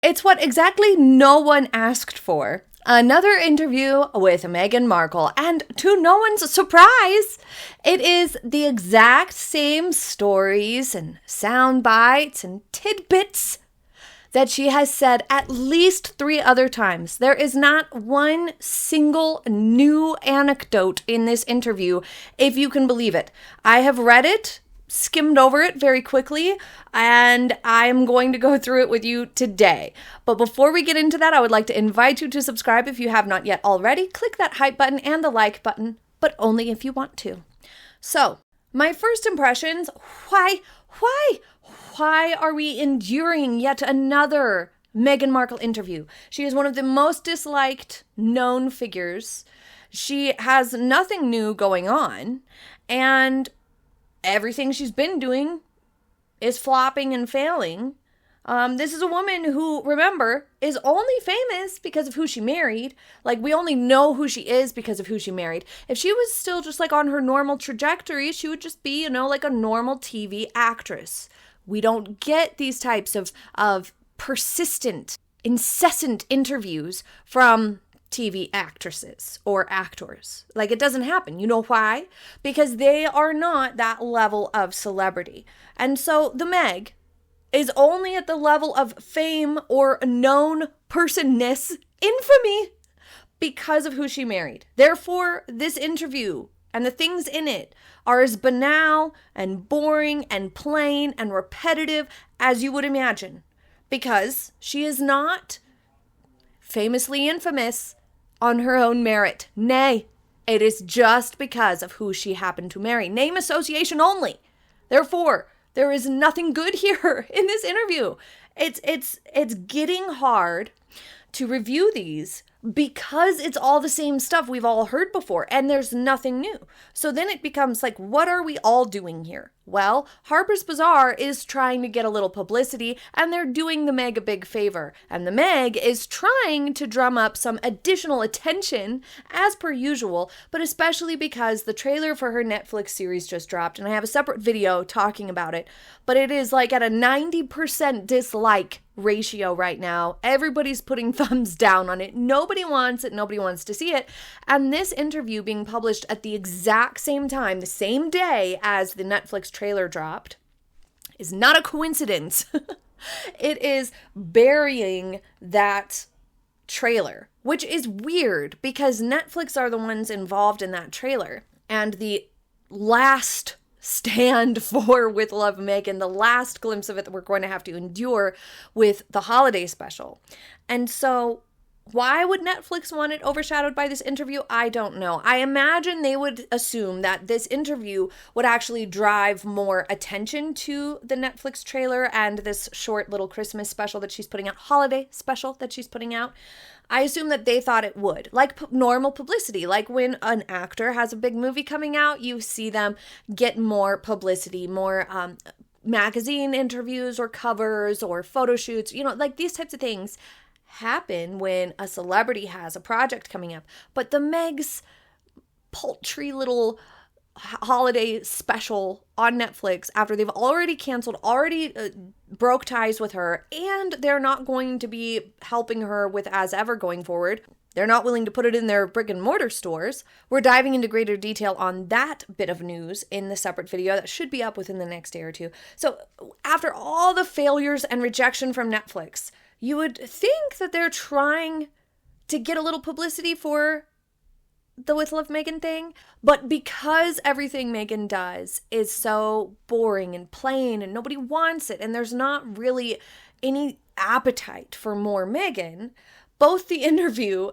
It's what exactly no one asked for. Another interview with Meghan Markle, and to no one's surprise, it is the exact same stories and sound bites and tidbits that she has said at least 3 other times. There is not one single new anecdote in this interview, if you can believe it. I have read it, skimmed over it very quickly, and I'm going to go through it with you today. But before we get into that, I would like to invite you to subscribe if you have not yet already. Click that hype button and the like button, but only if you want to. So, my first impressions, why are we enduring yet another Meghan Markle interview? She is one of the most disliked known figures. She has nothing new going on, and everything she's been doing is flopping and failing. This is a woman who, remember, is only famous because of who she married. Like, we only know who she is because of who she married. If she was still just like on her normal trajectory, she would just be, like a normal TV actress. We don't get these types of persistent, incessant interviews from TV actresses or actors. Like, it doesn't happen. You know why? Because they are not that level of celebrity. And so the Meg is only at the level of fame or known personness, infamy, because of who she married. Therefore, this interview and the things in it are as banal and boring and plain and repetitive as you would imagine, because she is not famously infamous on her own merit. Nay, it is just because of who she happened to marry. Name association only. Therefore, there is nothing good here in this interview. It's getting hard to review these because it's all the same stuff we've all heard before and there's nothing new. So then it becomes like, what are we all doing here? Well, Harper's Bazaar is trying to get a little publicity and they're doing the Meg a big favor. And the Meg is trying to drum up some additional attention as per usual, but especially because the trailer for her Netflix series just dropped and I have a separate video talking about it, but it is like at a 90% dislike ratio right now. Everybody's putting thumbs down on it. Nobody wants it. Nobody wants to see it. And this interview being published at the exact same time, the same day as the Netflix trailer dropped, is not a coincidence. It is burying that trailer, which is weird because Netflix are the ones involved in that trailer. And the last stand for With Love Meghan, the last glimpse of it that we're going to have to endure with the holiday special. And so why would Netflix want it overshadowed by this interview? I don't know. I imagine they would assume that this interview would actually drive more attention to the Netflix trailer and this short little Christmas special that she's putting out, holiday special that she's putting out. I assume that they thought it would, like normal publicity. Like when an actor has a big movie coming out, you see them get more publicity, more magazine interviews or covers or photo shoots, like these types of things happen when a celebrity has a project coming up. But the Meg's paltry little holiday special on Netflix, after they've already canceled, broke ties with her, and they're not going to be helping her with As Ever going forward. They're not willing to put it in their brick and mortar stores. We're diving into greater detail on that bit of news in the separate video that should be up within the next day or two. So after all the failures and rejection from Netflix, you would think that they're trying to get a little publicity for the With Love Meghan thing, but because everything Meghan does is so boring and plain and nobody wants it and there's not really any appetite for more Meghan, both the interview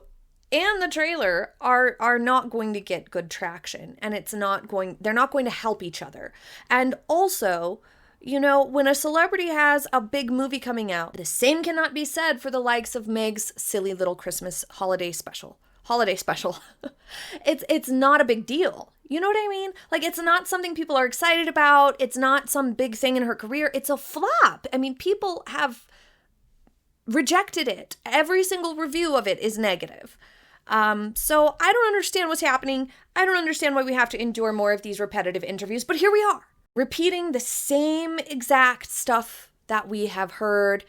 and the trailer are not going to get good traction, and they're not going to help each other. And also, when a celebrity has a big movie coming out, the same cannot be said for the likes of Meg's silly little Christmas holiday special. It's not a big deal. You know what I mean? Like, it's not something people are excited about. It's not some big thing in her career. It's a flop. I mean, people have rejected it. Every single review of it is negative. So I don't understand what's happening. I don't understand why we have to endure more of these repetitive interviews, but here we are, repeating the same exact stuff that we have heard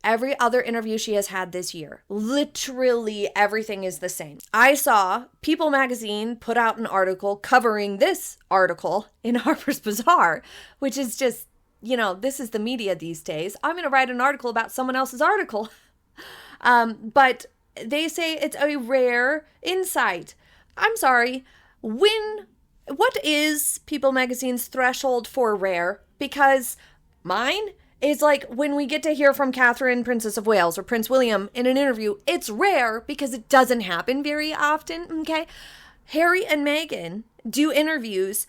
every other interview she has had this year. Literally everything is the same. I saw People magazine put out an article covering this article in Harper's Bazaar, which is just, this is the media these days. I'm going to write an article about someone else's article. But they say it's a rare insight. I'm sorry. What is People magazine's threshold for rare? Because mine is like when we get to hear from Catherine, Princess of Wales, or Prince William in an interview, it's rare because it doesn't happen very often, okay? Harry and Meghan do interviews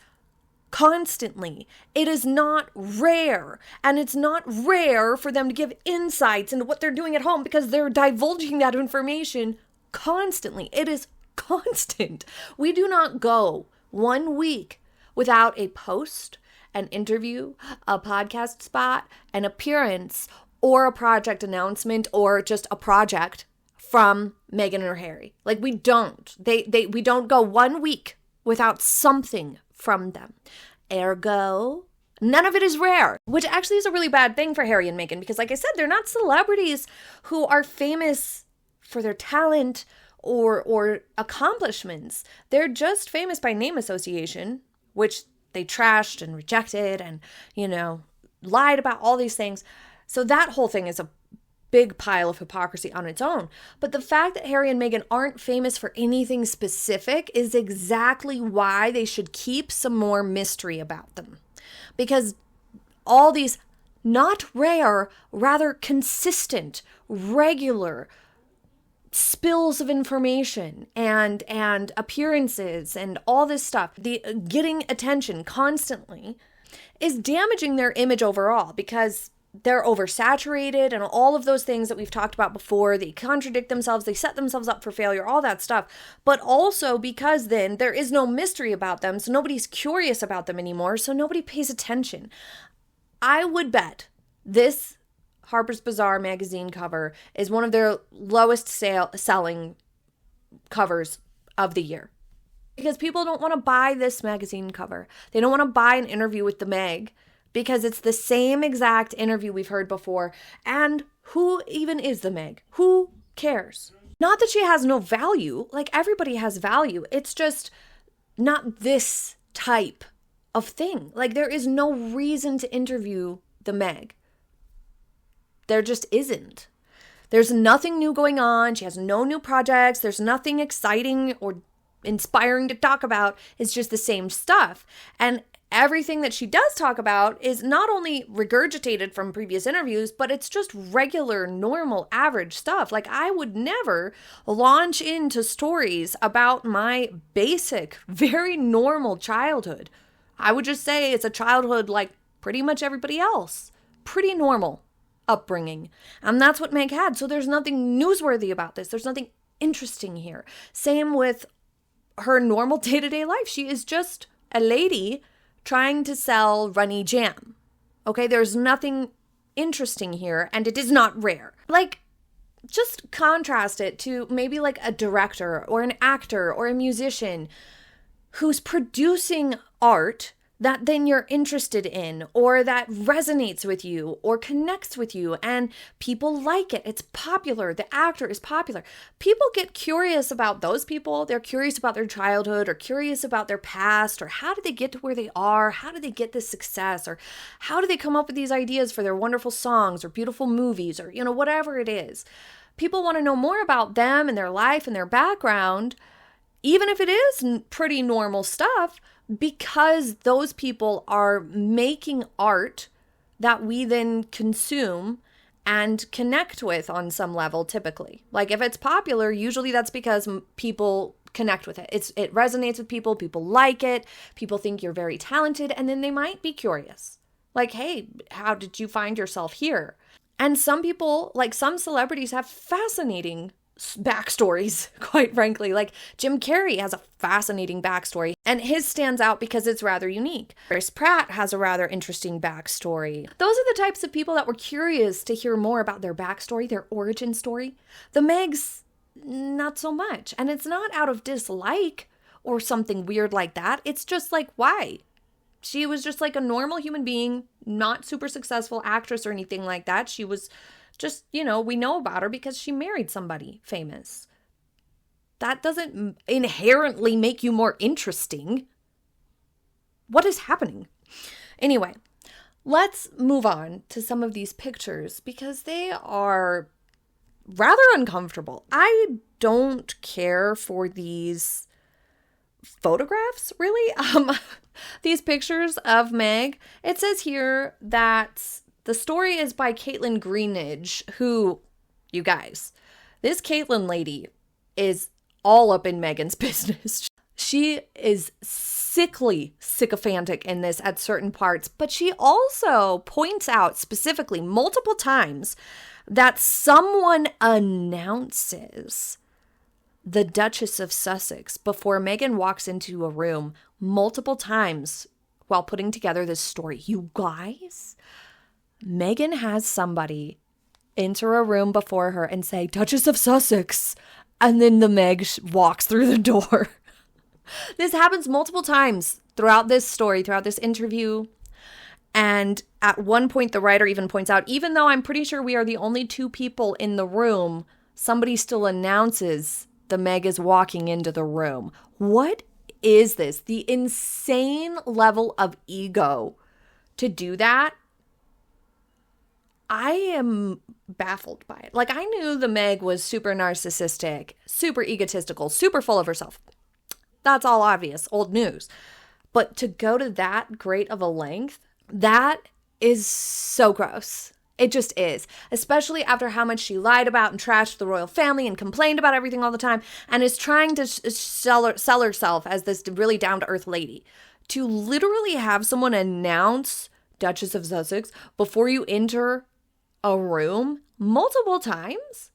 constantly. It is not rare. And it's not rare for them to give insights into what they're doing at home because they're divulging that information constantly. It is constant. We do not go 1 week without a post, an interview, a podcast spot, an appearance, or a project announcement, or just a project from Meghan or Harry. Like, we don't. We don't go 1 week without something from them. Ergo, none of it is rare, which actually is a really bad thing for Harry and Meghan because, like I said, they're not celebrities who are famous for their talent or accomplishments. They're just famous by name association, which they trashed and rejected and, lied about all these things. So that whole thing is a big pile of hypocrisy on its own. But the fact that Harry and Meghan aren't famous for anything specific is exactly why they should keep some more mystery about them. Because all these not rare, rather consistent, regular spills of information and appearances and all this stuff, the getting attention constantly, is damaging their image overall because they're oversaturated and all of those things that we've talked about before. They contradict themselves, they set themselves up for failure, all that stuff. But also because then there is no mystery about them, so nobody's curious about them anymore, so nobody pays attention. I would bet this Harper's Bazaar magazine cover is one of their lowest selling covers of the year. Because people don't want to buy this magazine cover. They don't want to buy an interview with the Meg because it's the same exact interview we've heard before. And who even is the Meg? Who cares? Not that she has no value. Like, everybody has value. It's just not this type of thing. Like, there is no reason to interview the Meg. There just isn't. There's nothing new going on. She has no new projects. There's nothing exciting or inspiring to talk about. It's just the same stuff. And everything that she does talk about is not only regurgitated from previous interviews, but it's just regular, normal, average stuff. Like, I would never launch into stories about my basic, very normal childhood. I would just say it's a childhood like pretty much everybody else. Pretty normal upbringing. And that's what Meg had. So there's nothing newsworthy about this. There's nothing interesting here. Same with her normal day-to-day life. She is just a lady trying to sell runny jam. Okay, there's nothing interesting here, and it is not rare. Like, just contrast it to maybe like a director or an actor or a musician who's producing art that then you're interested in or that resonates with you or connects with you and people like it. It's popular. The actor is popular. People get curious about those people. They're curious about their childhood or curious about their past or how did they get to where they are? How did they get this success? Or how do they come up with these ideas for their wonderful songs or beautiful movies or, whatever it is. People want to know more about them and their life and their background, even if it is pretty normal stuff, because those people are making art that we then consume and connect with on some level, typically. Like, if it's popular, usually that's because people connect with it. It resonates with people. People like it. People think you're very talented, and then they might be curious. Like, hey, how did you find yourself here? And some people, like some celebrities, have fascinating backstories, quite frankly. Like Jim Carrey has a fascinating backstory, and his stands out because it's rather unique. Chris Pratt has a rather interesting backstory. Those are the types of people that were curious to hear more about their backstory, their origin story. The Meg's, not so much. And it's not out of dislike or something weird like that. It's just like, why? She was just like a normal human being, not super successful actress or anything like that. She was Just, we know about her because she married somebody famous. That doesn't inherently make you more interesting. What is happening? Anyway, let's move on to some of these pictures because they are rather uncomfortable. I don't care for these photographs, really. These pictures of Meg. It says here that the story is by Caitlin Greenidge, who, you guys, this Caitlin lady is all up in Meghan's business. She is sickly sycophantic in this at certain parts, but she also points out specifically multiple times that someone announces the Duchess of Sussex before Meghan walks into a room multiple times while putting together this story. You guys, Meghan has somebody enter a room before her and say, Duchess of Sussex, and then the Meg walks through the door. This happens multiple times throughout this story, throughout this interview. And at one point, the writer even points out, even though I'm pretty sure we are the only two people in the room, somebody still announces the Meg is walking into the room. What is this? The insane level of ego to do that. I am baffled by it. Like, I knew the Meg was super narcissistic, super egotistical, super full of herself. That's all obvious, old news. But to go to that great of a length, that is so gross. It just is. Especially after how much she lied about and trashed the royal family and complained about everything all the time and is trying to sell herself as this really down-to-earth lady. To literally have someone announce Duchess of Sussex before you enter a room multiple times?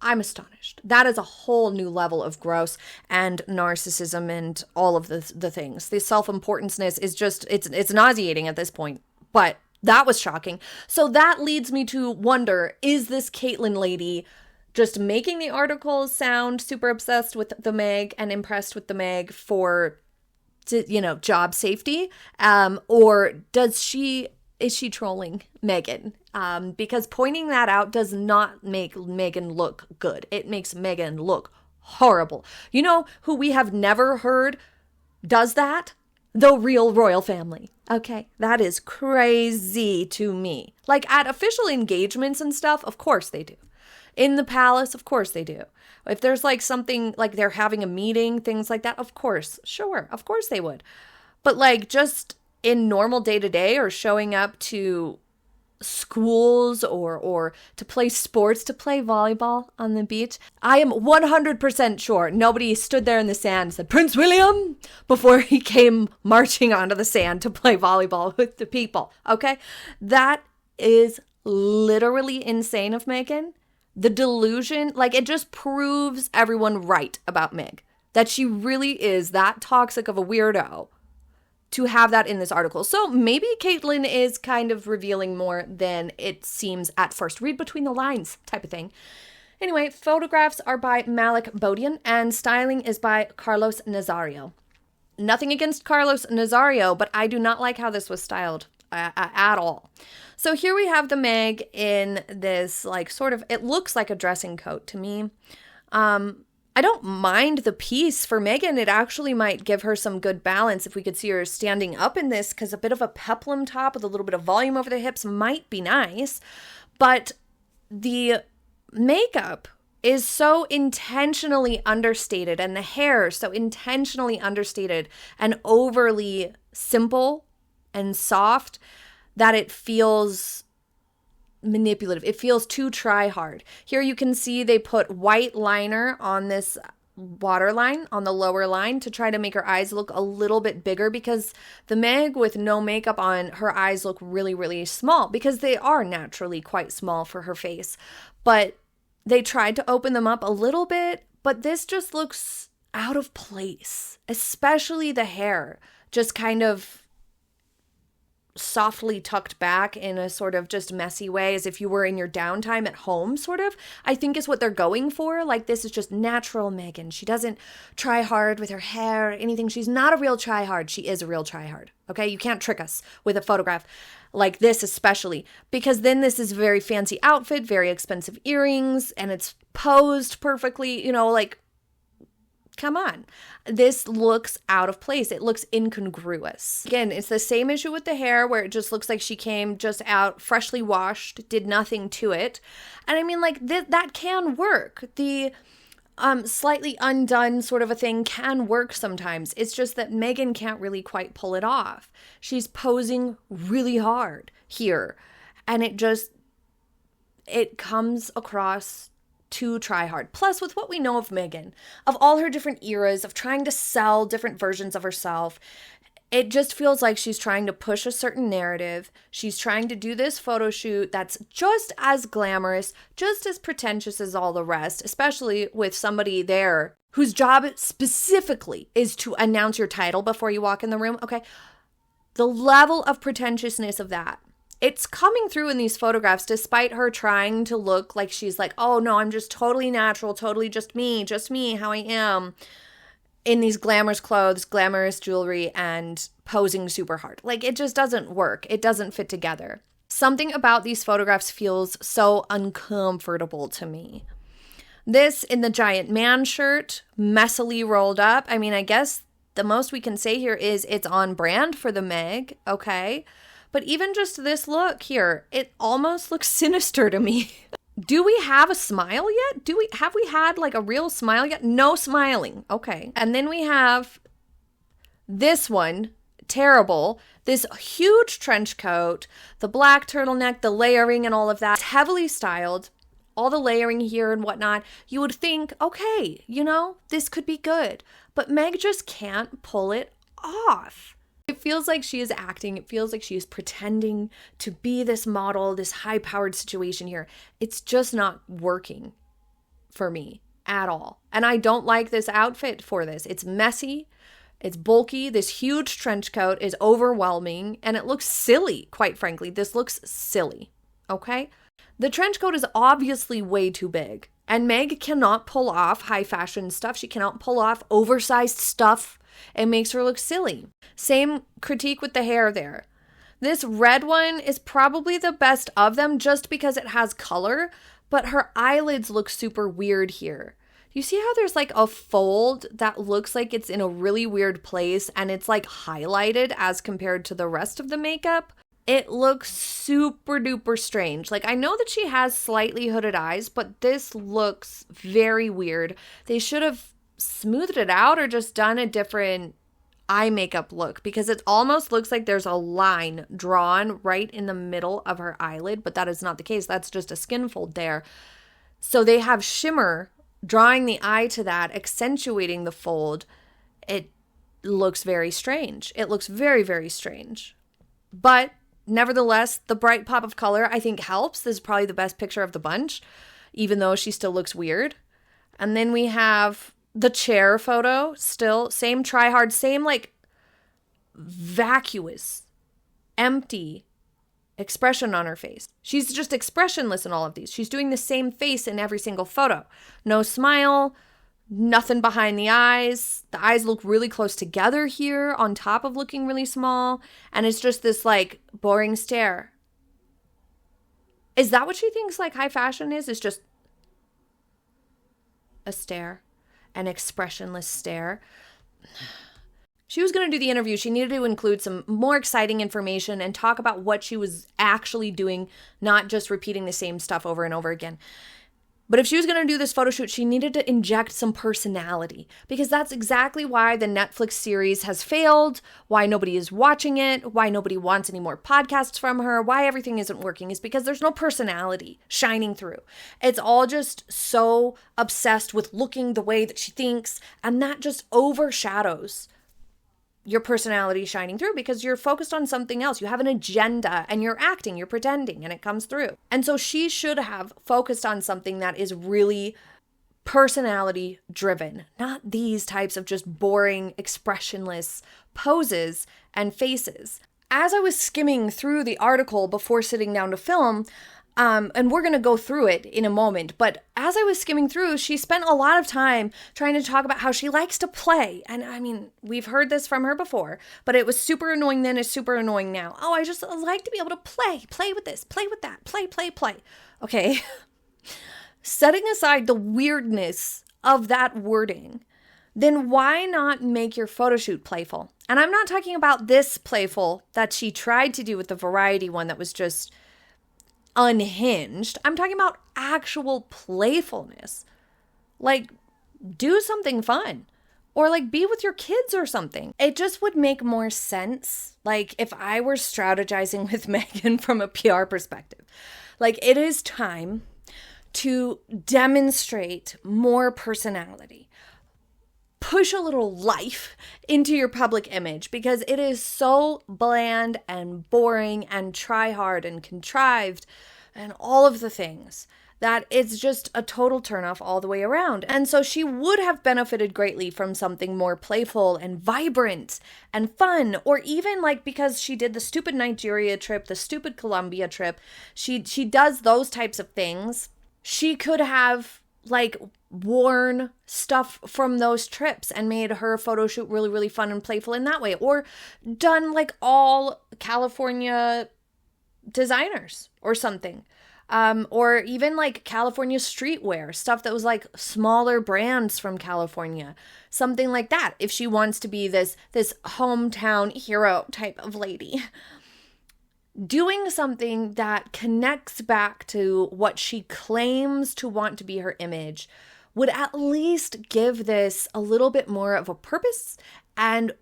I'm astonished. That is a whole new level of gross and narcissism and all of the things. The self-importanceness is just, it's nauseating at this point. But that was shocking. So that leads me to wonder, is this Caitlin lady just making the articles sound super obsessed with the Meg and impressed with the Meg for, job safety? Or is she trolling Meghan? Because pointing that out does not make Meghan look good. It makes Meghan look horrible. You know who we have never heard does that? The real royal family. Okay, that is crazy to me. Like at official engagements and stuff, of course they do. In the palace, of course they do. If there's like something like they're having a meeting, things like that, of course, sure, of course they would. But like just in normal day-to-day or showing up to schools or to play sports, to play volleyball on the beach, I am 100% sure nobody stood there in the sand and said, Prince William, before he came marching onto the sand to play volleyball with the people, okay? That is literally insane of Meghan. The delusion, like it just proves everyone right about Meg, that she really is that toxic of a weirdo to have that in this article. So maybe Caitlin is kind of revealing more than it seems at first. Read between the lines type of thing. Anyway, photographs are by Malik Bodian and styling is by Carlos Nazario. Nothing against Carlos Nazario, but I do not like how this was styled at all. So here we have the Meg in this like sort of, it looks like a dressing coat to me. I don't mind the piece for Meghan. It actually might give her some good balance if we could see her standing up in this, because a bit of a peplum top with a little bit of volume over the hips might be nice. But the makeup is so intentionally understated and the hair so intentionally understated and overly simple and soft that it feels manipulative. It feels too try hard. Here you can see they put white liner on this waterline on the lower line to try to make her eyes look a little bit bigger, because the Meg with no makeup on, her eyes look really, really small because they are naturally quite small for her face. But they tried to open them up a little bit, but this just looks out of place, especially the hair. Just kind of softly tucked back in a sort of just messy way, as if you were in your downtime at home, sort of, I think is what they're going for. Like, this is just natural Meghan. She doesn't try hard with her hair or anything. She's not a real try hard. She is a real try hard. Okay, you can't trick us with a photograph like this, especially because then this is a very fancy outfit, very expensive earrings, and it's posed perfectly, like, come on. This looks out of place. It looks incongruous. Again, it's the same issue with the hair where it just looks like she came just out freshly washed, did nothing to it. And I mean, like, that can work. The slightly undone sort of a thing can work sometimes. It's just that Meghan can't really quite pull it off. She's posing really hard here. And it comes across to try hard. Plus, with what we know of Meghan, of all her different eras, of trying to sell different versions of herself, it just feels like she's trying to push a certain narrative. She's trying to do this photo shoot that's just as glamorous, just as pretentious as all the rest, especially with somebody there whose job specifically is to announce your title before you walk in the room. Okay, the level of pretentiousness of that, it's coming through in these photographs, despite her trying to look like she's like, oh no, I'm just totally natural, totally just me, how I am, in these glamorous clothes, glamorous jewelry, and posing super hard. Like, it just doesn't work. It doesn't fit together. Something about these photographs feels so uncomfortable to me. This in the giant man shirt, messily rolled up. I mean, I guess the most we can say here is it's on brand for the Meg, okay? But even just this look here, it almost looks sinister to me. Do we have a smile yet? Have we had like a real smile yet? No smiling. Okay. And then we have this one, terrible. This huge trench coat, the black turtleneck, the layering and all of that. It's heavily styled. All the layering here and whatnot. You would think, okay, this could be good. But Meg just can't pull it off. It feels like she is acting. It feels like she is pretending to be this model, this high-powered situation here. It's just not working for me at all. And I don't like this outfit for this. It's messy. It's bulky. This huge trench coat is overwhelming. And it looks silly, quite frankly. This looks silly. Okay? The trench coat is obviously way too big. And Meg cannot pull off high-fashion stuff. She cannot pull off oversized stuff. It makes her look silly. Same critique with the hair there. This red one is probably the best of them just because it has color, but her eyelids look super weird here. You see how there's like a fold that looks like it's in a really weird place and it's like highlighted as compared to the rest of the makeup? It looks super duper strange. Like, I know that she has slightly hooded eyes, but this looks very weird. They should have smoothed it out or just done a different eye makeup look, because it almost looks like there's a line drawn right in the middle of her eyelid, but that is not the case. That's just a skin fold there. So they have shimmer drawing the eye to that, accentuating the fold. It looks very strange. It looks very, very strange. But nevertheless, the bright pop of color I think helps. This is probably the best picture of the bunch, even though she still looks weird. And then we have the chair photo, still same try hard, same like vacuous, empty expression on her face. She's just expressionless in all of these. She's doing the same face in every single photo. No smile, nothing behind the eyes. The eyes look really close together here on top of looking really small. And it's just this like boring stare. Is that what she thinks like high fashion is? It's just a stare. An expressionless stare. She was going to do the interview. She needed to include some more exciting information and talk about what she was actually doing, not just repeating the same stuff over and over again. But if she was going to do this photo shoot, she needed to inject some personality, because that's exactly why the Netflix series has failed, why nobody is watching it, why nobody wants any more podcasts from her, why everything isn't working, is because there's no personality shining through. It's all just so obsessed with looking the way that she thinks, and that just overshadows your personality shining through, because you're focused on something else. You have an agenda and you're acting, you're pretending, and it comes through. And so she should have focused on something that is really personality driven, not these types of just boring, expressionless poses and faces. as I was skimming through the article before sitting down to film, and we're going to go through it in a moment, but as I was skimming through, she spent a lot of time trying to talk about how she likes to play. And I mean, we've heard this from her before, but it was super annoying then, it's super annoying now. Oh, I just like to be able to play with this, play with that, play. Okay. Setting aside the weirdness of that wording, then why not make your photo shoot playful? And I'm not talking about this playful that she tried to do with the Variety one that was just unhinged. I'm talking about actual playfulness. Like, do something fun. Or like be with your kids or something. It just would make more sense, like, if I were strategizing with Meghan from a PR perspective. Like, it is time to demonstrate more personality. Push a little life into your public image, because it is so bland and boring and try hard and contrived and all of the things that it's just a total turnoff all the way around. And so she would have benefited greatly from something more playful and vibrant and fun, or even like, because she did the stupid Nigeria trip, the stupid Colombia trip, she does those types of things. She could have like worn stuff from those trips and made her photo shoot really, really fun and playful in that way, or done like all California designers or something. Or even like California streetwear, stuff that was like smaller brands from California, something like that. If she wants to be this hometown hero type of lady, doing something that connects back to what she claims to want to be her image would at least give this a little bit more of a purpose and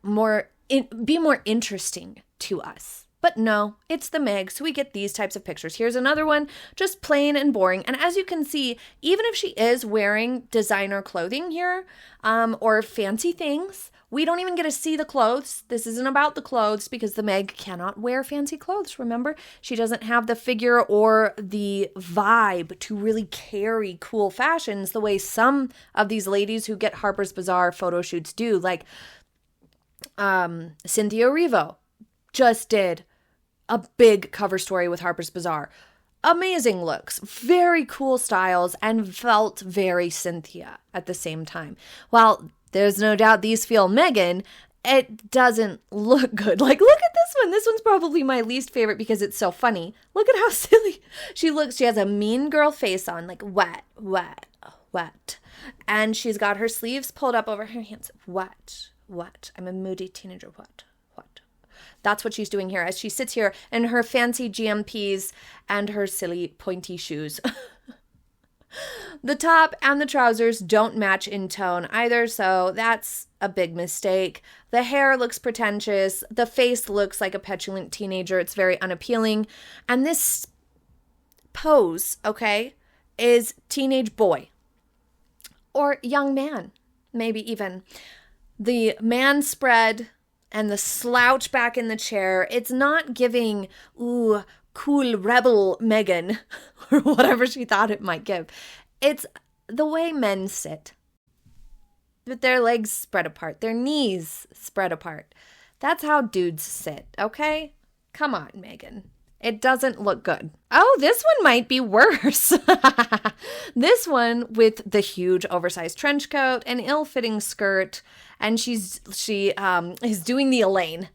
be more interesting to us. But no, it's the Meg, so we get these types of pictures. Here's another one, just plain and boring. And as you can see, even if she is wearing designer clothing here, or fancy things, we don't even get to see the clothes. This isn't about the clothes, because the Meg cannot wear fancy clothes. Remember, she doesn't have the figure or the vibe to really carry cool fashions the way some of these ladies who get Harper's Bazaar photo shoots do. Like Cynthia Erivo just did a big cover story with Harper's Bazaar. Amazing looks, very cool styles, and felt very Cynthia at the same time. While there's no doubt these feel Meghan, it doesn't look good. Like, look at this one. This one's probably my least favorite because it's so funny. Look at how silly she looks. She has a mean girl face on, like wet. And she's got her sleeves pulled up over her hands. Wet. I'm a moody teenager. What? That's what she's doing here as she sits here in her fancy GMPs and her silly pointy shoes. The top and the trousers don't match in tone either, so that's a big mistake. The hair looks pretentious. The face looks like a petulant teenager. It's very unappealing. And this pose, okay, is teenage boy or young man, maybe even. The man spread and the slouch back in the chair, it's not giving, ooh, cool rebel Meghan, or whatever she thought it might give. It's the way men sit, with their legs spread apart, their knees spread apart. That's how dudes sit, okay? Come on, Meghan. It doesn't look good. Oh, this one might be worse. This one with the huge oversized trench coat, an ill-fitting skirt, and she is doing the Elaine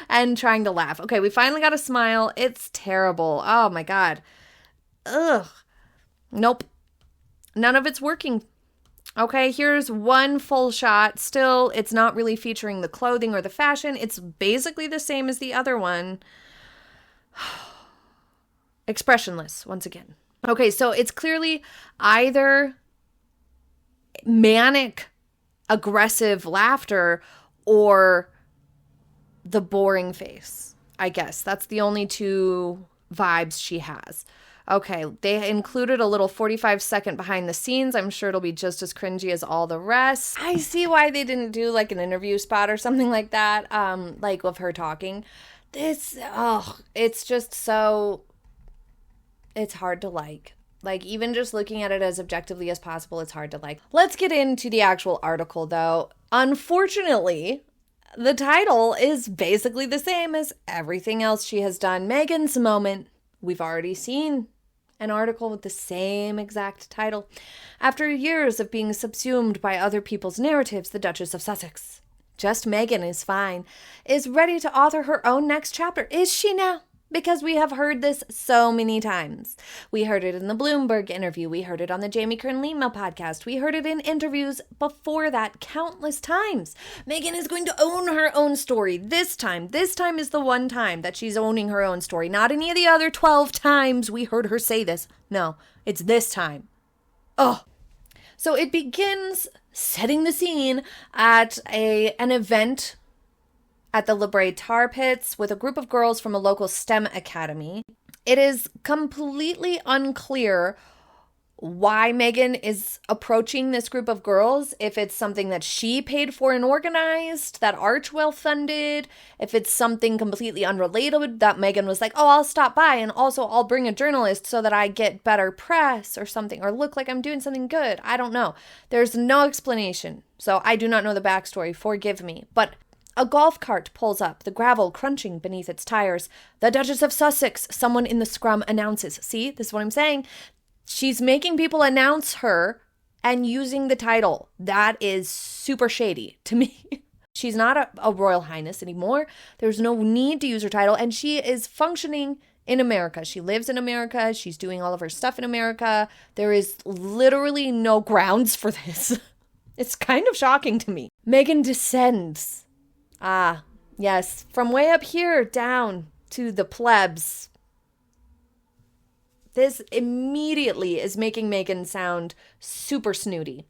and trying to laugh. Okay, we finally got a smile. It's terrible. Oh my God. Ugh. Nope. None of it's working. Okay, here's one full shot. Still, it's not really featuring the clothing or the fashion. It's basically the same as the other one. Expressionless, once again. Okay, so it's clearly either manic, aggressive laughter or the boring face, I guess. That's the only two vibes she has. Okay, they included a little 45-second behind the scenes. I'm sure it'll be just as cringy as all the rest. I see why they didn't do like an interview spot or something like that, like of her talking. It's just so, it's hard to like. Like, even just looking at it as objectively as possible, it's hard to like. Let's get into the actual article, though. Unfortunately, the title is basically the same as everything else she has done. Meghan's moment. We've already seen an article with the same exact title. After years of being subsumed by other people's narratives, the Duchess of Sussex, just Meghan is fine, is ready to author her own next chapter. Is she now? Because we have heard this so many times. We heard it in the Bloomberg interview. We heard it on the Jamie Kern-Lima podcast. We heard it in interviews before that countless times. Meghan is going to own her own story this time. This time is the one time that she's owning her own story. Not any of the other 12 times we heard her say this. No, it's this time. Oh. So it begins setting the scene at an event at the La Brea Tar Pits with a group of girls from a local STEM academy. It is completely unclear why Meghan is approaching this group of girls, if it's something that she paid for and organized, that Archewell funded, if it's something completely unrelated that Meghan was like, oh, I'll stop by and also I'll bring a journalist so that I get better press or something, or look like I'm doing something good. I don't know. There's no explanation. So I do not know the backstory. Forgive me. But a golf cart pulls up, the gravel crunching beneath its tires. The Duchess of Sussex, someone in the scrum announces. See, this is what I'm saying. She's making people announce her and using the title. That is super shady to me. She's not a Royal Highness anymore. There's no need to use her title. And she is functioning in America. She lives in America. She's doing all of her stuff in America. There is literally no grounds for this. It's kind of shocking to me. Meghan descends. Ah, yes, from way up here down to the plebs. This immediately is making Meghan sound super snooty.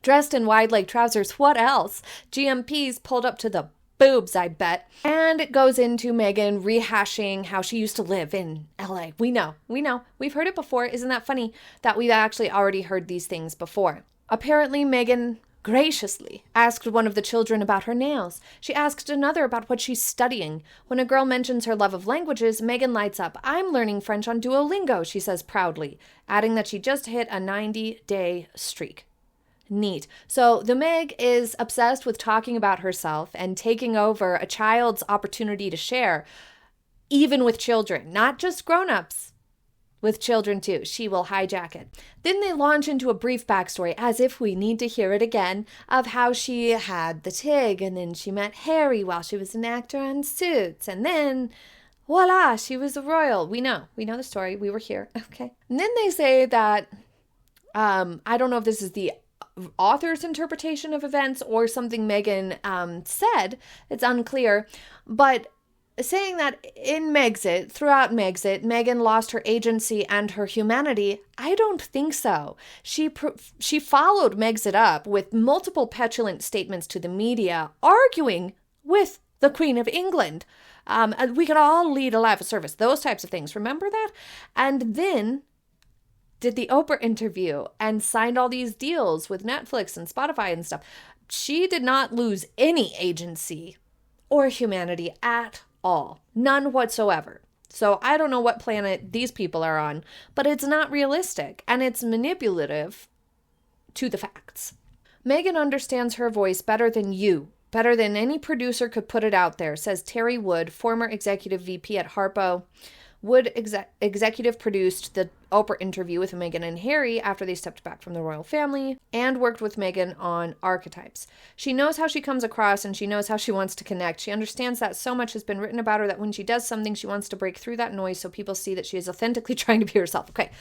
Dressed in wide-leg trousers, what else? GMPs pulled up to the boobs, I bet. And it goes into Meghan rehashing how she used to live in LA. We know. We've heard it before. Isn't that funny that we've actually already heard these things before? Apparently, Meghan graciously asked one of the children about her nails. She asked another about what she's studying. When a girl mentions her love of languages, Meghan lights up. I'm learning French on Duolingo, she says proudly, adding that she just hit a 90-day streak. Neat. So the Meg is obsessed with talking about herself and taking over a child's opportunity to share, even with children, not just grown-ups. With children, too. She will hijack it. Then they launch into a brief backstory, as if we need to hear it again, of how she had the TIG, and then she met Harry while she was an actor on Suits, and then, voila, she was a royal. We know the story. We were here. Okay. And then they say that, I don't know if this is the author's interpretation of events or something Meghan said. It's unclear, but saying that in Megxit, throughout Megxit, Meghan lost her agency and her humanity. I don't think so. She followed Megxit up with multiple petulant statements to the media, arguing with the Queen of England. We could all lead a life of service, those types of things. Remember that? And then did the Oprah interview and signed all these deals with Netflix and Spotify and stuff. She did not lose any agency or humanity at all. None whatsoever. So I don't know what planet these people are on, but it's not realistic and it's manipulative to the facts. Meghan understands her voice better than any producer could put it out there, says Terry Wood, former executive VP at Harpo. Wood executive produced the Oprah interview with Meghan and Harry after they stepped back from the royal family and worked with Meghan on archetypes. She knows how she comes across and she knows how she wants to connect. She understands that so much has been written about her that when she does something, she wants to break through that noise so people see that she is authentically trying to be herself. Okay.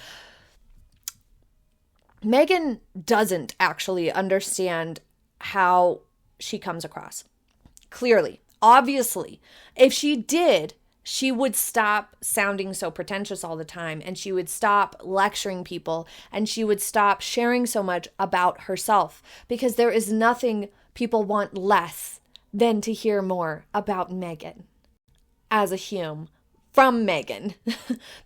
Meghan doesn't actually understand how she comes across. Clearly. Obviously. If she did, she would stop sounding so pretentious all the time, and she would stop lecturing people, and she would stop sharing so much about herself, because there is nothing people want less than to hear more about Meghan as a human from Meghan.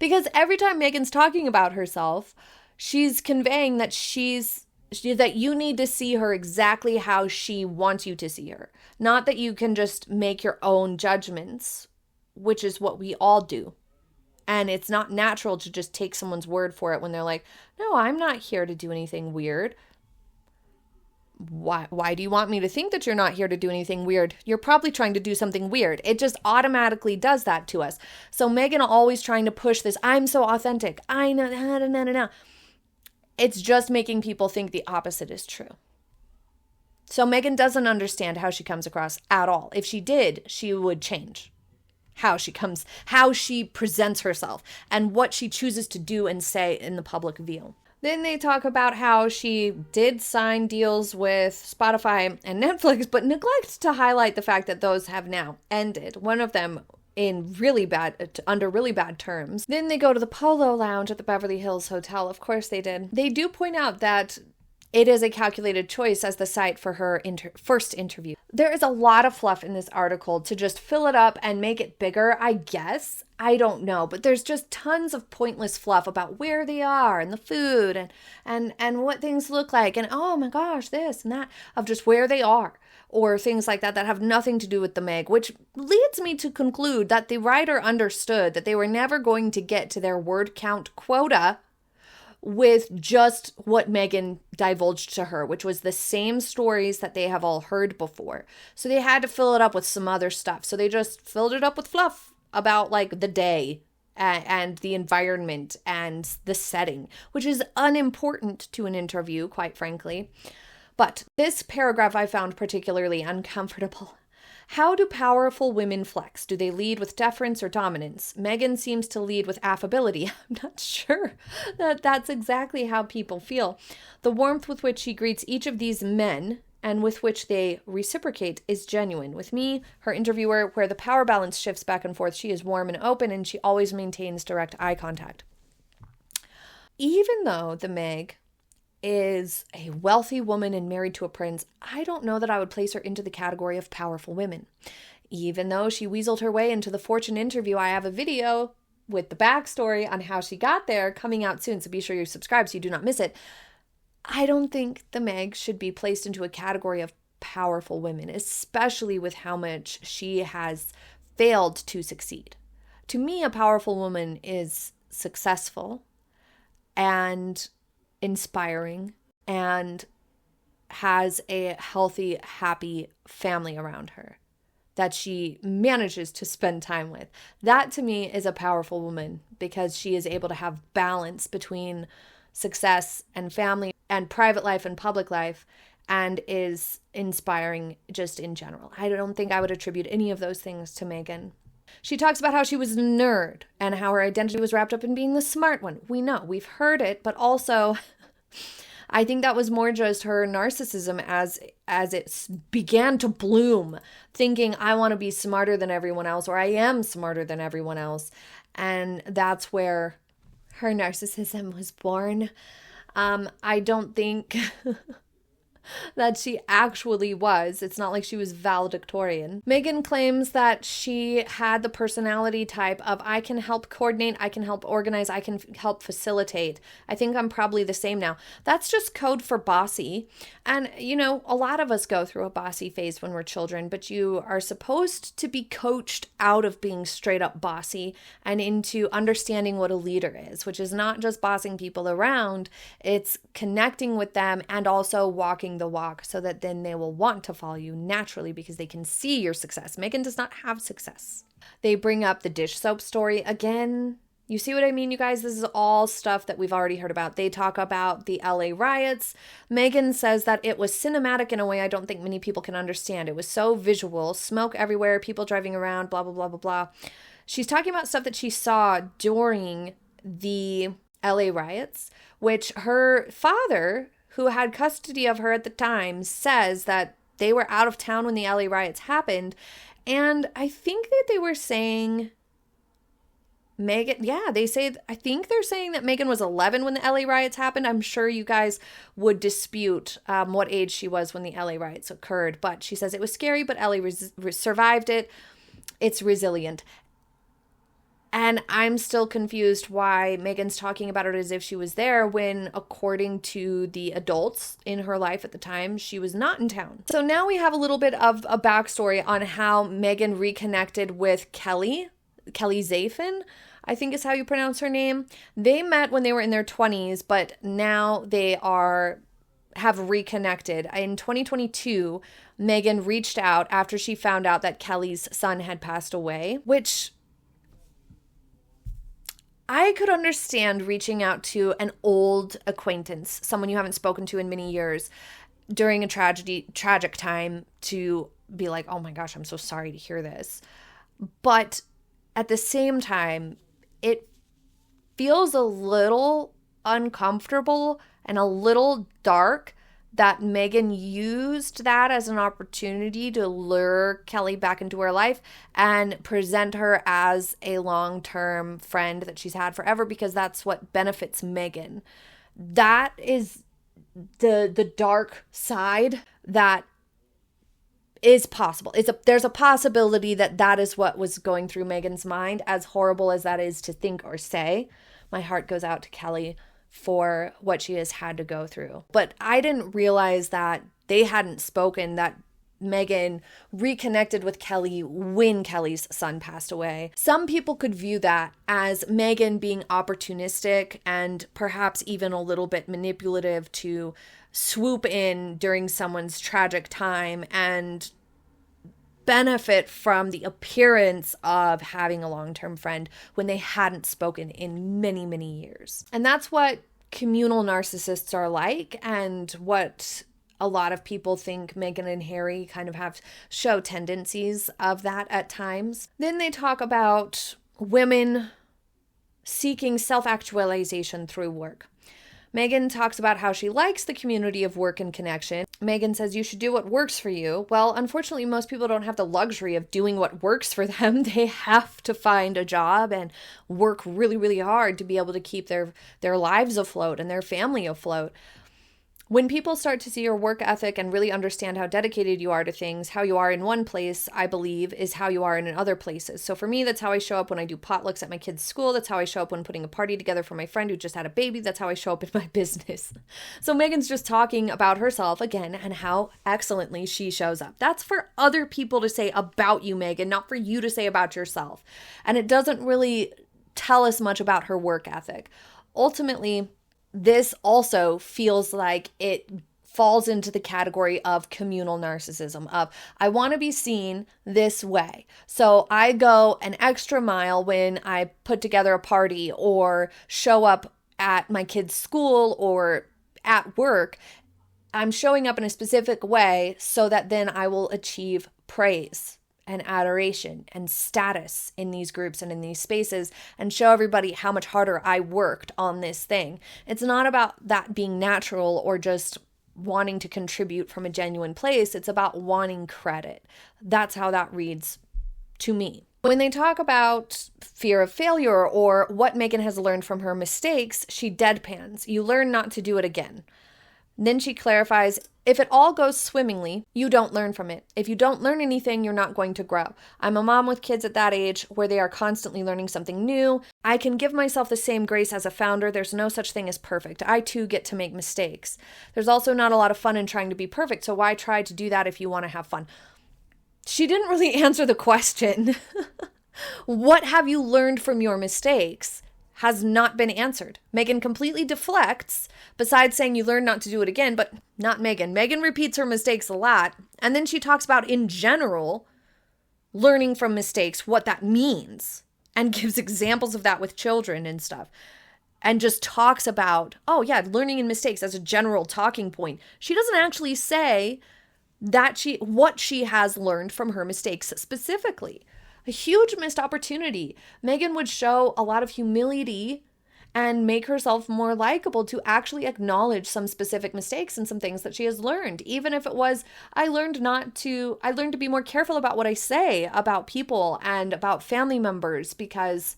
Because every time Meghan's talking about herself, she's conveying that that you need to see her exactly how she wants you to see her. Not that you can just make your own judgments, which is what we all do. And it's not natural to just take someone's word for it when they're like, no, I'm not here to do anything weird. Why do you want me to think that you're not here to do anything weird? You're probably trying to do something weird. It just automatically does that to us. So Meghan always trying to push this, I'm so authentic. I know, no. It's just making people think the opposite is true. So Meghan doesn't understand how she comes across at all. If she did, she would change how she presents herself and what she chooses to do and say in the public view. Then they talk about how she did sign deals with Spotify and Netflix, but neglect to highlight the fact that those have now ended. One of them under really bad terms. Then they go to the Polo Lounge at the Beverly Hills Hotel. Of course they did. They do point out that it is a calculated choice as the site for her first interview. There is a lot of fluff in this article to just fill it up and make it bigger, I guess. I don't know, but there's just tons of pointless fluff about where they are and the food and what things look like and oh my gosh, this and that, of just where they are or things like that have nothing to do with the Meg, which leads me to conclude that the writer understood that they were never going to get to their word count quota with just what Meghan divulged to her, which was the same stories that they have all heard before. So they had to fill it up with some other stuff. So they just filled it up with fluff about like the day and the environment and the setting, which is unimportant to an interview, quite frankly. But this paragraph I found particularly uncomfortable. How do powerful women flex? Do they lead with deference or dominance? Meghan seems to lead with affability. I'm not sure that that's exactly how people feel. The warmth with which she greets each of these men and with which they reciprocate is genuine. With me, her interviewer, where the power balance shifts back and forth, she is warm and open and she always maintains direct eye contact. Even though the Meg is a wealthy woman and married to a prince, I don't know that I would place her into the category of powerful women. Even though she weaseled her way into the Fortune interview, I have a video with the backstory on how she got there coming out soon, so be sure you subscribe so you do not miss it. I don't think the Meg should be placed into a category of powerful women, especially with how much she has failed to succeed. To me, a powerful woman is successful and inspiring and has a healthy, happy family around her that she manages to spend time with. That to me is a powerful woman because she is able to have balance between success and family and private life and public life and is inspiring just in general. I don't think I would attribute any of those things to Meghan. She talks about how she was a nerd and how her identity was wrapped up in being the smart one. We know, we've heard it, but also I think that was more just her narcissism as it began to bloom, thinking I want to be smarter than everyone else or I am smarter than everyone else. And that's where her narcissism was born. I don't think that she actually was. It's not like she was valedictorian. Meghan claims that she had the personality type of I can help coordinate, I can help organize, I can help facilitate. I think I'm probably the same now. That's just code for bossy. And, you know, a lot of us go through a bossy phase when we're children, but you are supposed to be coached out of being straight up bossy and into understanding what a leader is, which is not just bossing people around, it's connecting with them and also walking the walk so that then they will want to follow you naturally because they can see your success. Meghan does not have success. They bring up the dish soap story again. You see what I mean, you guys? This is all stuff that we've already heard about. They talk about the LA riots. Meghan says that it was cinematic in a way I don't think many people can understand. It was so visual, smoke everywhere, people driving around, blah, blah, blah, blah, blah. She's talking about stuff that she saw during the LA riots, which her father, who had custody of her at the time, says that they were out of town when the LA riots happened. And I think that they were saying Meghan, I think they're saying that Meghan was 11 when the LA riots happened. I'm sure you guys would dispute what age she was when the LA riots occurred. But she says it was scary, but Ellie survived it. It's resilient. And I'm still confused why Meghan's talking about it as if she was there when, according to the adults in her life at the time, she was not in town. So now we have a little bit of a backstory on how Meghan reconnected with Kelley Zafin, I think is how you pronounce her name. They met when they were in their 20s, but now they are have reconnected. In 2022, Meghan reached out after she found out that Kelley's son had passed away, which I could understand reaching out to an old acquaintance, someone you haven't spoken to in many years, during a tragic time to be like, oh my gosh, I'm so sorry to hear this. But at the same time, it feels a little uncomfortable and a little dark that Meghan used that as an opportunity to lure Kelley back into her life and present her as a long-term friend that she's had forever, because that's what benefits Meghan. That is the dark side that is possible. There's a possibility that is what was going through Meghan's mind, as horrible as that is to think or say. My heart goes out to Kelley for what she has had to go through. But I didn't realize that they hadn't spoken, that Meghan reconnected with Kelley when Kelley's son passed away. Some people could view that as Meghan being opportunistic and perhaps even a little bit manipulative to swoop in during someone's tragic time and benefit from the appearance of having a long-term friend when they hadn't spoken in many, many years. And that's what communal narcissists are like, and what a lot of people think Meghan and Harry kind of show tendencies of that at times. Then they talk about women seeking self-actualization through work. Meghan talks about how she likes the community of work and connection. Meghan says you should do what works for you. Well, unfortunately, most people don't have the luxury of doing what works for them. They have to find a job and work really, really hard to be able to keep their lives afloat and their family afloat. When people start to see your work ethic and really understand how dedicated you are to things, how you are in one place, I believe, is how you are in other places. So for me, that's how I show up when I do potlucks at my kids' school. That's how I show up when putting a party together for my friend who just had a baby. That's how I show up in my business. So Meghan's just talking about herself again and how excellently she shows up. That's for other people to say about you, Meghan, not for you to say about yourself. And it doesn't really tell us much about her work ethic. Ultimately, this also feels like it falls into the category of communal narcissism, of I want to be seen this way. So I go an extra mile when I put together a party or show up at my kid's school or at work. I'm showing up in a specific way so that then I will achieve praise and adoration and status in these groups and in these spaces, and show everybody how much harder I worked on this thing. It's not about that being natural or just wanting to contribute from a genuine place. It's about wanting credit. That's how that reads to me. When they talk about fear of failure or what Meghan has learned from her mistakes, she deadpans. You learn not to do it again. Then she clarifies, if it all goes swimmingly, you don't learn from it. If you don't learn anything, you're not going to grow. I'm a mom with kids at that age where they are constantly learning something new. I can give myself the same grace as a founder. There's no such thing as perfect. I too get to make mistakes. There's also not a lot of fun in trying to be perfect, so why try to do that if you want to have fun? She didn't really answer the question. What have you learned from your mistakes? Has not been answered. Meghan completely deflects, besides saying you learn not to do it again, but not Meghan. Meghan repeats her mistakes a lot, and then she talks about, in general, learning from mistakes, what that means, and gives examples of that with children and stuff, and just talks about, oh yeah, learning in mistakes as a general talking point. She doesn't actually say that what she has learned from her mistakes specifically. A huge missed opportunity. Meghan would show a lot of humility and make herself more likable to actually acknowledge some specific mistakes and some things that she has learned. Even if it was, I learned to be more careful about what I say about people and about family members because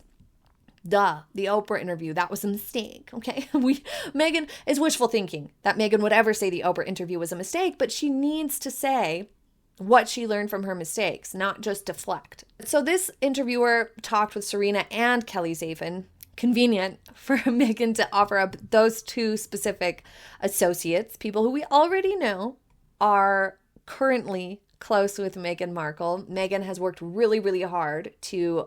the Oprah interview, that was a mistake, okay? Meghan is wishful thinking that Meghan would ever say the Oprah interview was a mistake, but she needs to say what she learned from her mistakes, not just deflect. So this interviewer talked with Serena and Kelley Zafin. Convenient for Meghan to offer up those two specific associates, people who we already know are currently close with Meghan Markle. Meghan has worked really, really hard to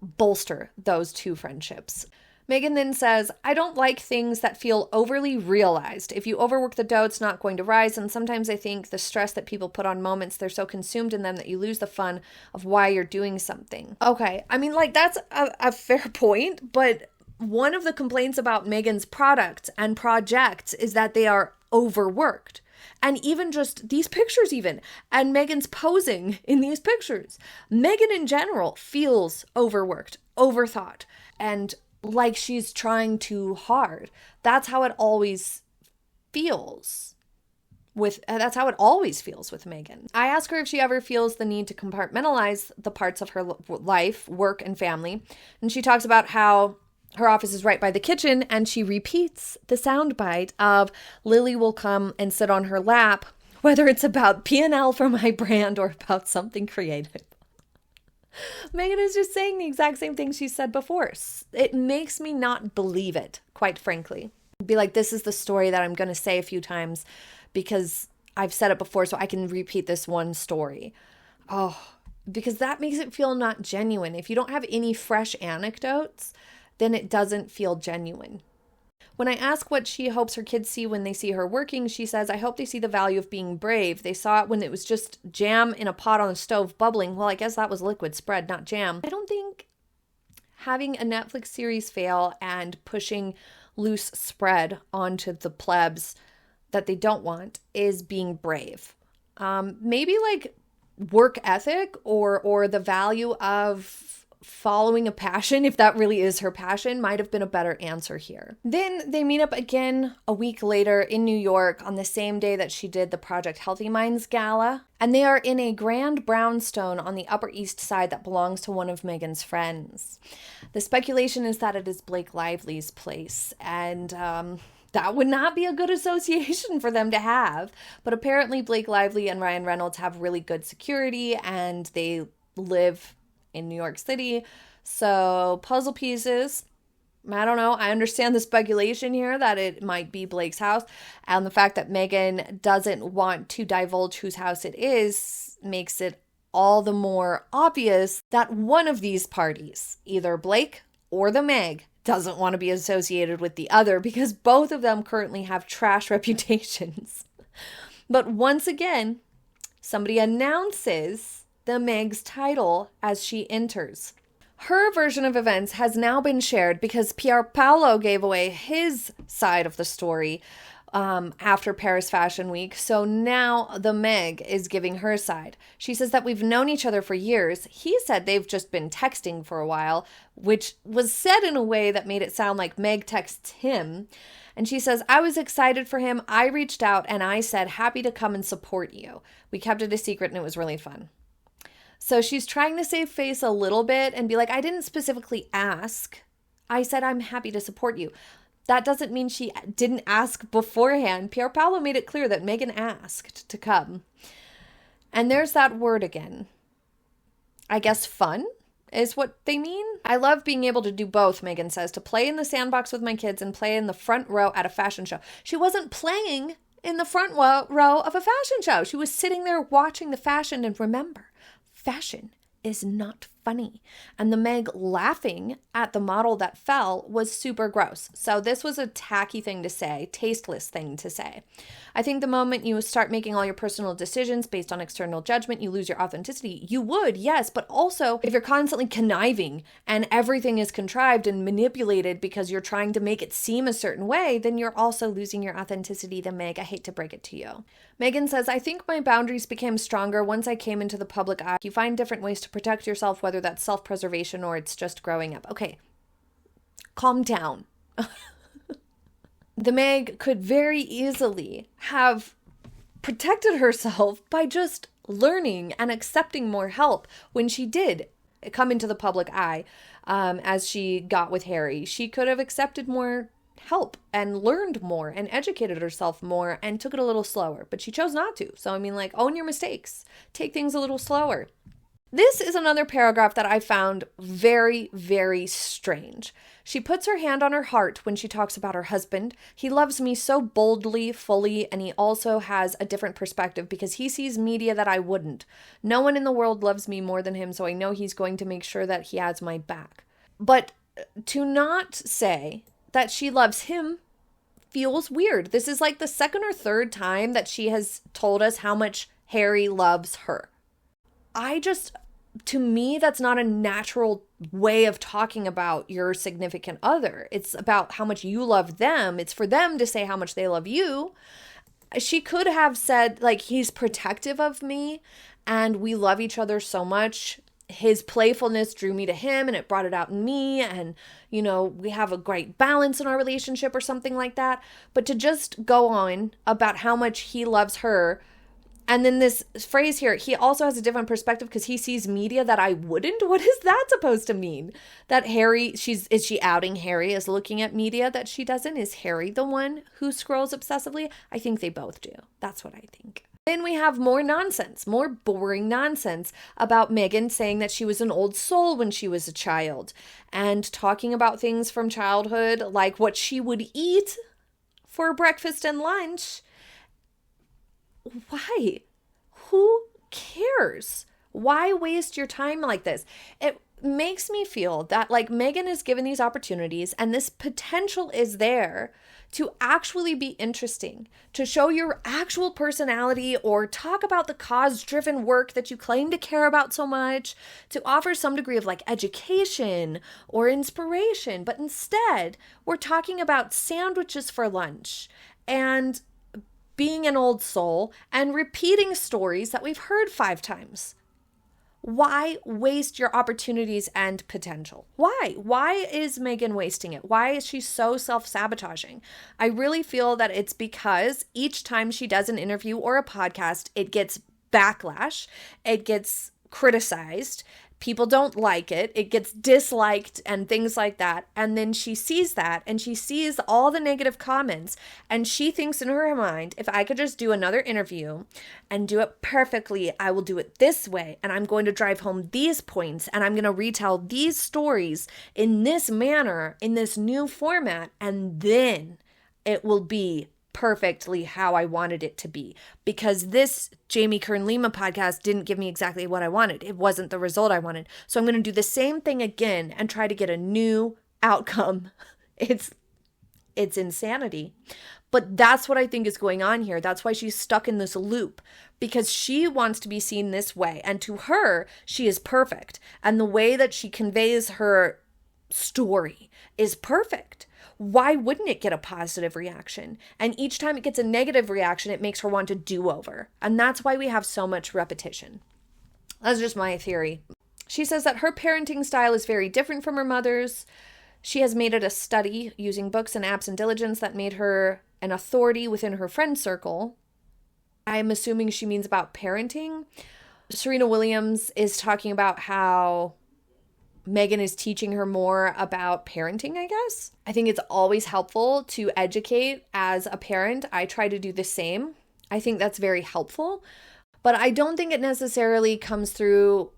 bolster those two friendships. Meghan then says, I don't like things that feel overly realized. If you overwork the dough, it's not going to rise. And sometimes I think the stress that people put on moments, they're so consumed in them that you lose the fun of why you're doing something. Okay, I mean, like, that's a fair point. But one of the complaints about Meghan's products and projects is that they are overworked. And even just these pictures even, and Meghan's posing in these pictures. Meghan in general feels overworked, overthought, and like she's trying too hard. That's how it always feels with Meghan. I ask her if she ever feels the need to compartmentalize the parts of her life, work, and family. And she talks about how her office is right by the kitchen, and she repeats the soundbite of Lily will come and sit on her lap, whether it's about P&L for my brand or about something creative. Meghan is just saying the exact same thing she said before. It makes me not believe it, quite frankly. Be like, this is the story that I'm going to say a few times because I've said it before, so I can repeat this one story. Oh, because that makes it feel not genuine. If you don't have any fresh anecdotes, then it doesn't feel genuine. When I ask what she hopes her kids see when they see her working, she says, I hope they see the value of being brave. They saw it when it was just jam in a pot on the stove bubbling. Well, I guess that was liquid spread, not jam. I don't think having a Netflix series fail and pushing loose spread onto the plebs that they don't want is being brave. Maybe like work ethic or the value of following a passion, if that really is her passion, might have been a better answer here. Then they meet up again a week later in New York on the same day that she did the Project Healthy Minds gala. And they are in a grand brownstone on the Upper East Side that belongs to one of Meghan's friends. The speculation is that it is Blake Lively's place. And that would not be a good association for them to have. But apparently Blake Lively and Ryan Reynolds have really good security and they live in New York City. So puzzle pieces. I don't know. I understand the speculation here that it might be Blake's house. And the fact that Meghan doesn't want to divulge whose house it is makes it all the more obvious that one of these parties, either Blake or the Meg, doesn't want to be associated with the other because both of them currently have trash reputations. But once again, somebody announces the Meg's title as she enters. Her version of events has now been shared because Pier Paolo gave away his side of the story after Paris Fashion Week. So now the Meg is giving her side. She says that we've known each other for years. He said they've just been texting for a while, which was said in a way that made it sound like Meg texts him. And she says, I was excited for him. I reached out and I said, happy to come and support you. We kept it a secret and it was really fun. So she's trying to save face a little bit and be like, I didn't specifically ask. I said, I'm happy to support you. That doesn't mean she didn't ask beforehand. Pier Paolo made it clear that Meghan asked to come. And there's that word again. I guess fun is what they mean. I love being able to do both, Meghan says, to play in the sandbox with my kids and play in the front row at a fashion show. She wasn't playing in the front row of a fashion show. She was sitting there watching the fashion. And remember, fashion is not funny. And the Meg laughing at the model that fell was super gross. So this was a tacky thing to say, tasteless thing to say. I think the moment you start making all your personal decisions based on external judgment, you lose your authenticity. You would, yes, but also if you're constantly conniving and everything is contrived and manipulated because you're trying to make it seem a certain way, then you're also losing your authenticity to Meg. I hate to break it to you. Meghan says, I think my boundaries became stronger once I came into the public eye. You find different ways to protect yourself, whether that's self-preservation or it's just growing up. Okay, calm down. The Meg could very easily have protected herself by just learning and accepting more help when she did come into the public eye, as she got with Harry. She could have accepted more help and learned more and educated herself more and took it a little slower, but she chose not to. So, I mean, like, own your mistakes. Take things a little slower. This is another paragraph that I found very, very strange. She puts her hand on her heart when she talks about her husband. He loves me so boldly, fully, and he also has a different perspective because he sees media that I wouldn't. No one in the world loves me more than him, so I know he's going to make sure that he has my back. But to not say that she loves him feels weird. This is like the second or third time that she has told us how much Harry loves her. To me, that's not a natural way of talking about your significant other. It's about how much you love them. It's for them to say how much they love you. She could have said, like, he's protective of me and we love each other so much. His playfulness drew me to him and it brought it out in me. And, you know, we have a great balance in our relationship or something like that. But to just go on about how much he loves her. And then this phrase here, he also has a different perspective because he sees media that I wouldn't. What is that supposed to mean? That Harry, is she outing Harry as looking at media that she doesn't? Is Harry the one who scrolls obsessively? I think they both do. That's what I think. Then we have more nonsense, more boring nonsense about Meghan saying that she was an old soul when she was a child and talking about things from childhood like what she would eat for breakfast and lunch. Why? Who cares? Why waste your time like this? It makes me feel that like Meghan is given these opportunities and this potential is there to actually be interesting, to show your actual personality or talk about the cause-driven work that you claim to care about so much, to offer some degree of like education or inspiration. But instead, we're talking about sandwiches for lunch and being an old soul and repeating stories that we've heard 5 times. Why waste your opportunities and potential? Why? Why is Meghan wasting it? Why is she so self-sabotaging? I really feel that it's because each time she does an interview or a podcast, it gets backlash, it gets criticized, people don't like it, it gets disliked and things like that. And then she sees that and she sees all the negative comments and she thinks in her mind, if I could just do another interview and do it perfectly, I will do it this way. And I'm going to drive home these points and I'm going to retell these stories in this manner, in this new format. And then it will be perfectly how I wanted it to be, because this Jamie Kern Lima podcast didn't give me exactly what I wanted. It wasn't the result I wanted. So I'm going to do the same thing again and try to get a new outcome. It's insanity. But that's what I think is going on here. That's why she's stuck in this loop, because she wants to be seen this way. And to her, she is perfect. And the way that she conveys her story is perfect. Why wouldn't it get a positive reaction? And each time it gets a negative reaction, it makes her want a do-over. And that's why we have so much repetition. That's just my theory. She says that her parenting style is very different from her mother's. She has made it a study using books and apps and diligence that made her an authority within her friend circle. I'm assuming she means about parenting. Serena Williams is talking about how Meghan is teaching her more about parenting, I guess. I think it's always helpful to educate as a parent. I try to do the same. I think that's very helpful. But I don't think it necessarily comes through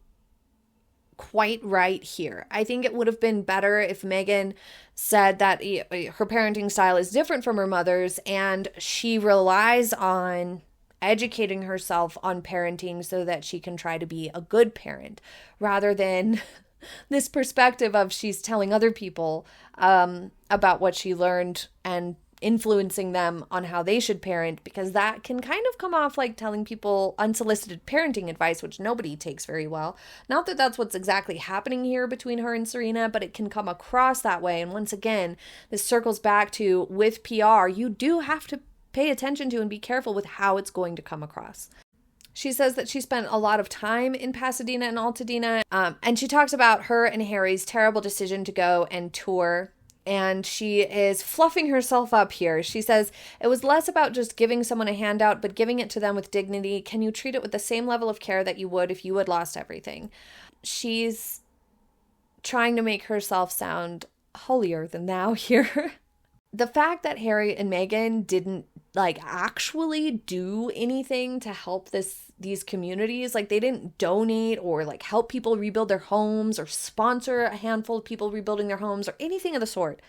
quite right here. I think it would have been better if Meghan said that her parenting style is different from her mother's and she relies on educating herself on parenting so that she can try to be a good parent, rather than this perspective of she's telling other people about what she learned and influencing them on how they should parent, because that can kind of come off like telling people unsolicited parenting advice, which nobody takes very well. Not that that's what's exactly happening here between her and Serena, but it can come across that way. And once again, this circles back to, with PR, you do have to pay attention to and be careful with how it's going to come across. She says that she spent a lot of time in Pasadena and Altadena, and she talks about her and Harry's terrible decision to go and tour, and she is fluffing herself up here. She says, it was less about just giving someone a handout, but giving it to them with dignity. Can you treat it with the same level of care that you would if you had lost everything? She's trying to make herself sound holier than thou here. The fact that Harry and Meghan didn't actually do anything to help these communities, they didn't donate or help people rebuild their homes or sponsor a handful of people rebuilding their homes or anything of the sort.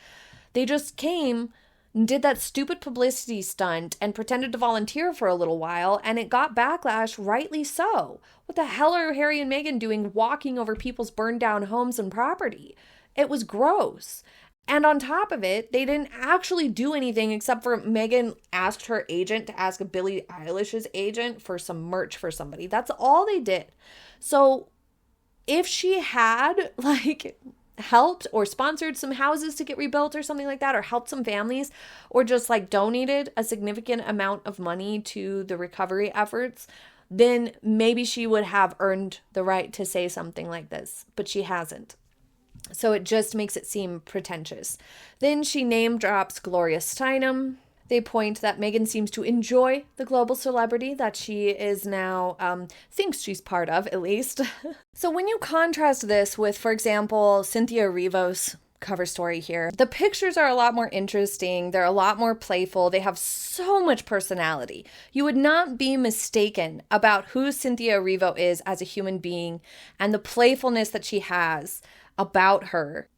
They just came and did that stupid publicity stunt and pretended to volunteer for a little while, and it got backlash, rightly so. What the hell are Harry and Meghan doing walking over people's burned down homes and property? It was gross. And on top of it, they didn't actually do anything except for Meghan asked her agent to ask Billie Eilish's agent for some merch for somebody. That's all they did. So if she had like helped or sponsored some houses to get rebuilt or something like that, or helped some families, or just like donated a significant amount of money to the recovery efforts, then maybe she would have earned the right to say something like this, but she hasn't. So it just makes it seem pretentious. Then she name drops Gloria Steinem. They point that Meghan seems to enjoy the global celebrity that she is now, thinks she's part of, at least. So when you contrast this with, for example, Cynthia Erivo's cover story here, the pictures are a lot more interesting. They're a lot more playful. They have so much personality. You would not be mistaken about who Cynthia Erivo is as a human being and the playfulness that she has about her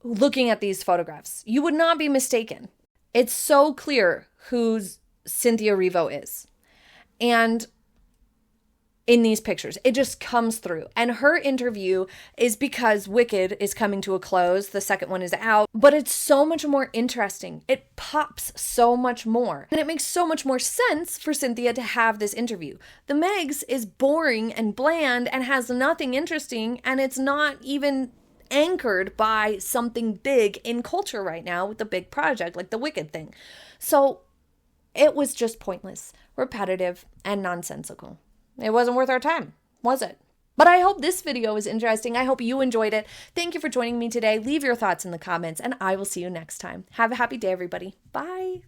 looking at these photographs. You would not be mistaken. It's so clear who Cynthia Erivo is. And in these pictures, it just comes through. And her interview is because Wicked is coming to a close. The second one is out. But it's so much more interesting. It pops so much more. And it makes so much more sense for Cynthia to have this interview. The Meg's is boring and bland and has nothing interesting. And it's not even anchored by something big in culture right now with the big project like the Wicked thing. So it was just pointless, repetitive, and nonsensical. It wasn't worth our time, was it? But I hope this video was interesting. I hope you enjoyed it. Thank you for joining me today. Leave your thoughts in the comments, and I will see you next time. Have a happy day, everybody. Bye.